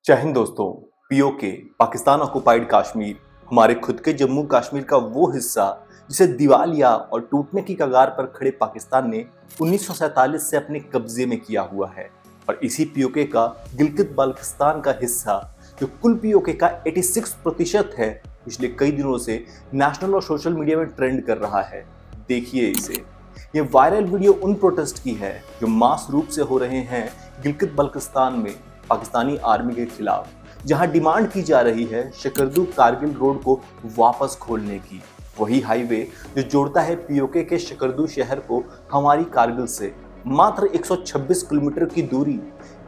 जय हिंद दोस्तों। PoK Pakistan occupied Kashmir हमारे खुद के जम्मू कश्मीर का वो हिस्सा जिसे दिवालिया और टूटने की कगार पर खड़े पाकिस्तान ने 1947 से अपने कब्जे में किया हुआ है। और इसी पीओके का गिलगित बाल्टिस्तान का हिस्सा जो कुल पीओके का 86% है, पिछले कई दिनों से नेशनल और सोशल मीडिया में ट्रेंड कर रहा है। देखिए इसे। ये वायरल वीडियो उन प्रोटेस्ट की है जो मास रूप से हो रहे हैं गिलगित बाल्टिस्तान में पाकिस्तानी आर्मी के खिलाफ, जहां डिमांड की जा रही है शकरदू कारगिल रोड को वापस खोलने की। वही हाईवे जो जोड़ता है पीओके के शकरदू शहर को हमारी कारगिल से, मात्र 126 किलोमीटर की दूरी।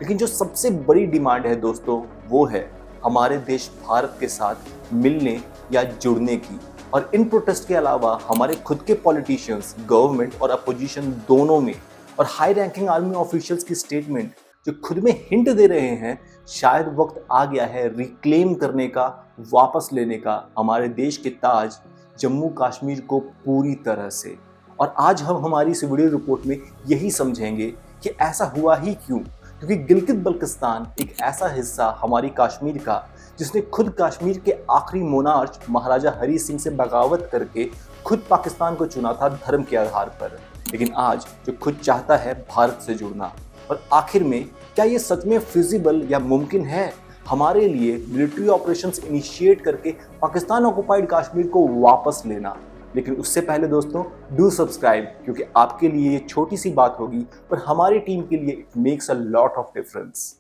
लेकिन जो सबसे बड़ी डिमांड है दोस्तों, वो है हमारे देश भारत के साथ मिलने या जुड़ने की। और इन प्रोटेस्ट के अलावा हमारे खुद के पॉलिटिशियंस, गवर्नमेंट और अपोजिशन दोनों में, और हाई रैंकिंग आर्मी ऑफिशियल्स की स्टेटमेंट जो खुद में हिंट दे रहे हैं शायद वक्त आ गया है रिक्लेम करने का, वापस लेने का हमारे देश के ताज जम्मू कश्मीर को पूरी तरह से। और आज हम हमारी इस वीडियो रिपोर्ट में यही समझेंगे कि ऐसा हुआ ही क्यों, क्योंकि गिलगित बाल्टिस्तान एक ऐसा हिस्सा हमारी कश्मीर का जिसने खुद कश्मीर के आखिरी मोनार्च महाराजा हरी सिंह से बगावत करके खुद पाकिस्तान को चुना था धर्म के आधार पर, लेकिन आज जो खुद चाहता है भारत से जुड़ना। और आखिर में क्या ये सच में फिजिबल या मुमकिन है हमारे लिए मिलिट्री ऑपरेशंस इनिशिएट करके पाकिस्तान ऑक्युपाइड कश्मीर को वापस लेना? लेकिन उससे पहले दोस्तों, डू सब्सक्राइब, क्योंकि आपके लिए ये छोटी सी बात होगी पर हमारी टीम के लिए it makes a lot of difference.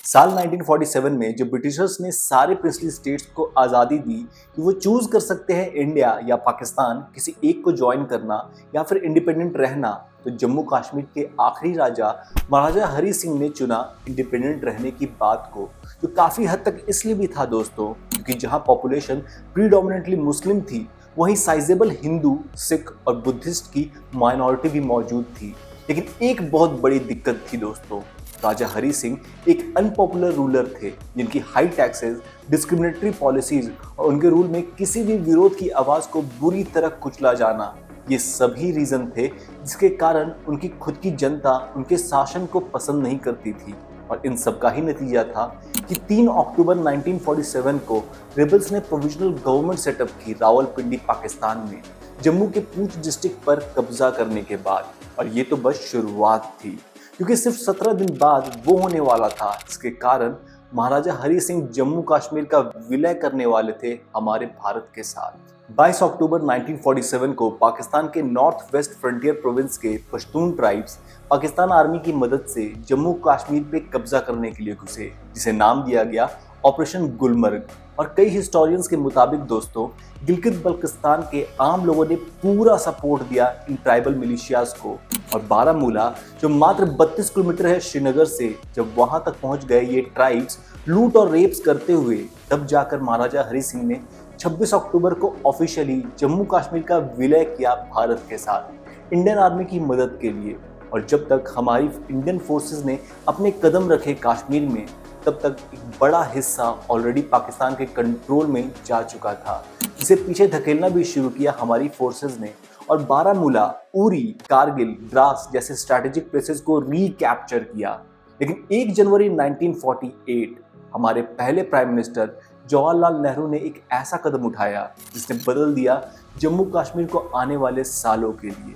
साल 1947 में जब ब्रिटिशर्स ने सारे प्रिंसली स्टेट्स को आज़ादी दी कि वो चूज कर सकते हैं इंडिया या पाकिस्तान, किसी एक को ज्वाइन करना या फिर इंडिपेंडेंट रहना, तो जम्मू कश्मीर के आखिरी राजा महाराजा हरी सिंह ने चुना इंडिपेंडेंट रहने की बात को, जो काफ़ी हद तक इसलिए भी था दोस्तों क्योंकि जहां पॉपुलेशन प्रीडोमिनेंटली मुस्लिम थी, वहीं साइजेबल हिंदू, सिख और बुद्धिस्ट की माइनॉरिटी भी मौजूद थी। लेकिन एक बहुत बड़ी दिक्कत थी दोस्तों, राजा हरी सिंह एक अनपॉपुलर रूलर थे जिनकी हाई टैक्सेस, डिस्क्रिमिनेटरी पॉलिसीज और उनके रूल में किसी भी विरोध की आवाज़ को बुरी तरह कुचला जाना, ये सभी रीज़न थे जिसके कारण उनकी खुद की जनता उनके शासन को पसंद नहीं करती थी। और इन सब का ही नतीजा था कि 3 अक्टूबर 1947 को रिबल्स ने प्रोविजनल गवर्नमेंट सेटअप की रावलपिंडी पाकिस्तान में, जम्मू के पूंछ डिस्ट्रिक्ट पर कब्जा करने के बाद। और ये तो बस शुरुआत थी, क्योंकि सिर्फ 17 दिन बाद वो होने वाला था जिसके कारण महाराजा हरी सिंह जम्मू कश्मीर का विलय करने वाले थे हमारे भारत के साथ। 22 अक्टूबर 1947 को पाकिस्तान के नॉर्थ वेस्ट फ्रंटियर प्रोविंस के पश्तून ट्राइब्स पाकिस्तान आर्मी की मदद से जम्मू कश्मीर पे कब्जा करने के लिए घुसे, जिसे नाम दिया गया ऑपरेशन गुलमर्ग। और कई हिस्टोरियंस के मुताबिक दोस्तों, गिलगित बाल्टिस्तान के आम लोगों ने पूरा सपोर्ट दिया इन ट्राइबल मिलिशियाज को। और बारामूला जो मात्र 32 किलोमीटर है श्रीनगर से, जब वहां तक पहुंच गए ये ट्राइब्स लूट और रेप्स करते हुए, तब जाकर महाराजा हरी सिंह ने 26 अक्टूबर को ऑफिशियली जम्मू कश्मीर का विलय किया भारत के साथ इंडियन आर्मी की मदद के लिए। और जब तक हमारी इंडियन फोर्सेस ने अपने कदम रखे कश्मीर में, तब तक एक बड़ा हिस्सा ऑलरेडी पाकिस्तान के कंट्रोल में जा चुका था, जिसे पीछे धकेलना भी शुरू किया हमारी फोर्सेस ने। और बारामूला, उरी, कारगिल, द्रास जैसे स्ट्रैटेजिक प्लेसेस को रीकैप्चर किया। लेकिन 1 जनवरी 1948 हमारे पहले प्राइम मिनिस्टर जवाहरलाल नेहरू ने एक ऐसा कदम उठाया जिसने बदल दिया जम्मू कश्मीर को आने वाले सालों के लिए।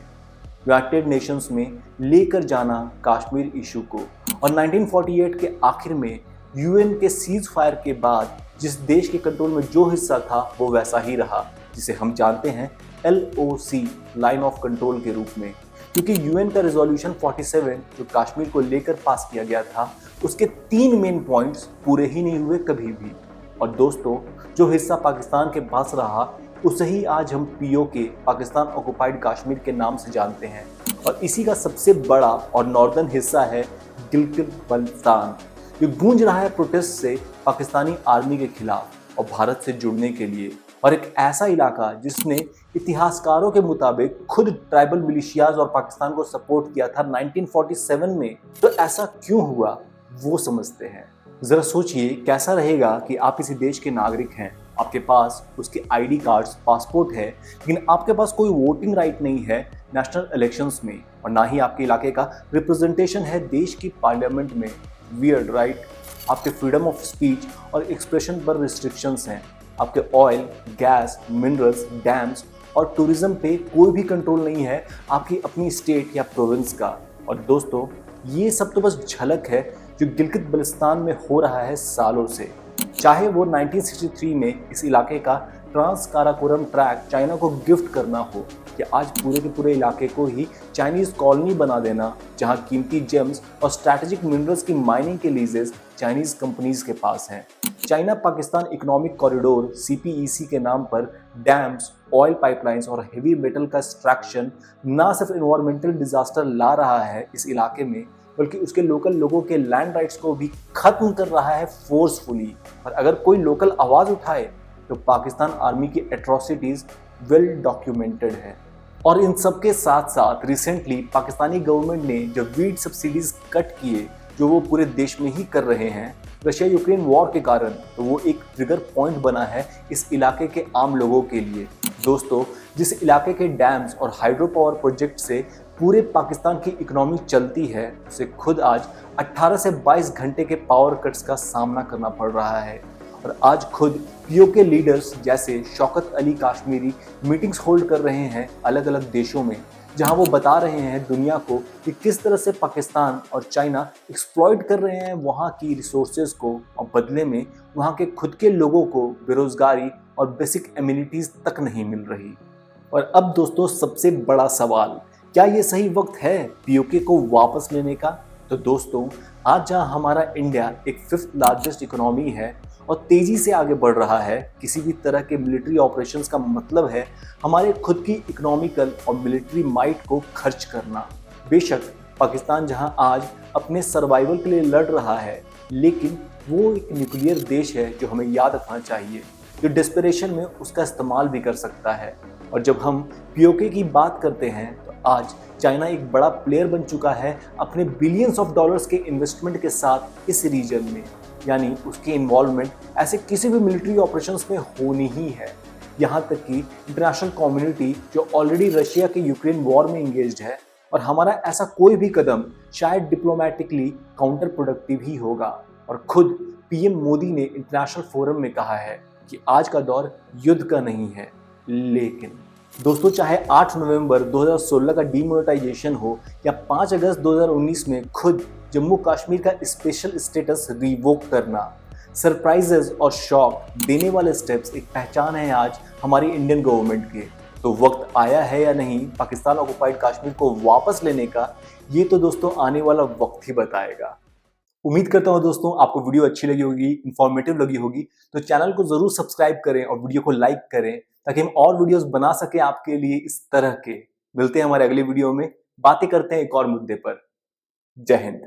यूनाइटेड नेशंस में लेकर जाना कश्मीर इशू को। और 1948 के आखिर में यूएन के सीज फायर के बाद जिस देश के कंट्रोल में जो हिस्सा था वो वैसा ही रहा, जिसे हम जानते हैं LOC, लाइन ऑफ कंट्रोल के रूप में। क्योंकि यूएन का रेजोल्यूशन 47 जो कश्मीर को लेकर पास किया गया था, उसके 3 मेन पॉइंट्स पूरे ही नहीं हुए कभी भी। और दोस्तों, जो हिस्सा पाकिस्तान के पास रहा उसे ही आज हम पीओके, पाकिस्तान ऑक्युपाइड कश्मीर के नाम से जानते हैं। और इसी का सबसे बड़ा और नॉर्दर्न हिस्सा है गिलगित बाल्टिस्तान, जो गूंज रहा है प्रोटेस्ट से पाकिस्तानी आर्मी के खिलाफ और भारत से जुड़ने के लिए। और एक ऐसा इलाका जिसने इतिहासकारों के मुताबिक खुद ट्राइबल मिलिशियाज और पाकिस्तान को सपोर्ट किया था 1947 में। तो ऐसा क्यों हुआ वो समझते हैं। जरा सोचिए कैसा रहेगा कि आप इसी देश के नागरिक हैं आपके पास उसके आईडी कार्ड्स, पासपोर्ट है, लेकिन आपके पास कोई वोटिंग राइट नहीं है नेशनल इलेक्शंस में, और ना ही आपके इलाके का रिप्रेजेंटेशन है देश की पार्लियामेंट में। Weird right? आपके फ्रीडम ऑफ स्पीच और एक्सप्रेशन पर रिस्ट्रिक्शंस हैं। आपके ऑयल, गैस, मिनरल्स, डैम्स और टूरिज्म पे कोई भी कंट्रोल नहीं है आपकी अपनी स्टेट या प्रोविंस का। और दोस्तों, ये सब तो बस झलक है जो गिलगित बल्तिस्तान में हो रहा है सालों से। चाहे वो 1963 में इस इलाके का ट्रांस काराकोरम ट्रैक चाइना को गिफ्ट करना हो, या आज पूरे के पूरे इलाके को ही चाइनीज कॉलोनी बना देना, जहां कीमती जेम्स और स्ट्रैटेजिक मिनरल्स की माइनिंग के लीजेस चाइनीज कंपनीज के पास हैं। China Pakistan economic corridor CPEC के नाम पर डैम्स, ऑयल पाइपलाइंस और हेवी मेटल का एक्सट्रैक्शन ना सिर्फ एनवायरमेंटल डिजास्टर ला रहा है इस इलाके में, बल्कि उसके लोकल लोगों के लैंड राइट्स को भी खत्म कर रहा है फोर्सफुली। और अगर कोई लोकल आवाज उठाए तो पाकिस्तान आर्मी की एट्रोसिटीज वेल डॉक्यूमेंटेड है। और इन सब के साथ साथ रिसेंटली पाकिस्तानी गवर्नमेंट ने जो वीट सब्सिडीज कट किए, जो वो पूरे देश में ही कर रहे हैं रशिया यूक्रेन वॉर के कारण, तो वो एक ट्रिगर पॉइंट बना है इस इलाके के आम लोगों के लिए। दोस्तों, जिस इलाके के डैम्स और हाइड्रो पावर प्रोजेक्ट से पूरे पाकिस्तान की इकोनॉमी चलती है, उसे खुद आज 18 से 22 घंटे के पावर कट्स का सामना करना पड़ रहा है। और आज खुद POK लीडर्स जैसे शौकत अली काश्मीरी मीटिंग्स होल्ड कर रहे हैं अलग अलग देशों में, जहां वो बता रहे हैं दुनिया को कि किस तरह से पाकिस्तान और चाइना एक्सप्लॉइट कर रहे हैं वहां की रिसोर्सेज को, और बदले में वहां के खुद के लोगों को बेरोजगारी और बेसिक एमिनिटीज तक नहीं मिल रही। और अब दोस्तों, सबसे बड़ा सवाल, क्या ये सही वक्त है POK को वापस लेने का? तो दोस्तों, आज जहां हमारा इंडिया एक 5th लार्जेस्ट इकोनॉमी है और तेजी से आगे बढ़ रहा है, किसी भी तरह के मिलिट्री ऑपरेशंस का मतलब है हमारे खुद की इकोनॉमिकल और मिलिट्री माइट को खर्च करना। बेशक पाकिस्तान जहां आज अपने सर्वाइवल के लिए लड़ रहा है, लेकिन वो एक न्यूक्लियर देश है जो हमें याद रखना चाहिए, जो डेस्परेशन में उसका इस्तेमाल भी कर सकता है। और जब हम POK की बात करते हैं, तो आज चाइना एक बड़ा प्लेयर बन चुका है अपने बिलियंस ऑफ डॉलर्स के इन्वेस्टमेंट के साथ इस रीजन में, यानी उसकी इन्वॉल्वमेंट ऐसे किसी भी मिलिट्री ऑपरेशंस में होनी ही है। यहाँ तक कि इंटरनेशनल कम्युनिटी जो ऑलरेडी रशिया के यूक्रेन वॉर में इंगेज्ड है, और हमारा ऐसा कोई भी कदम शायद डिप्लोमेटिकली काउंटर प्रोडक्टिव ही होगा। और खुद PM मोदी ने इंटरनेशनल फोरम में कहा है कि आज का दौर युद्ध का नहीं है। लेकिन दोस्तों, चाहे 8 नवंबर 2016 का डीमोनेटाइजेशन हो या 5 अगस्त 2019 में खुद जम्मू कश्मीर का स्पेशल स्टेटस रिवोक करना, सरप्राइजेस और शॉक देने वाले स्टेप्स एक पहचान है आज हमारी इंडियन गवर्नमेंट के। तो वक्त आया है या नहीं पाकिस्तान ऑक्युपाइड कश्मीर को वापस लेने का, ये तो दोस्तों आने वाला वक्त ही बताएगा। उम्मीद करता हूँ दोस्तों आपको वीडियो अच्छी लगी होगी, इंफॉर्मेटिव लगी होगी, तो चैनल को जरूर सब्सक्राइब करें और वीडियो को लाइक करें, ताकि हम और वीडियोस बना सकें आपके लिए इस तरह के। मिलते हैं हमारे अगले वीडियो में, बातें करते हैं एक और मुद्दे पर। जय हिंद।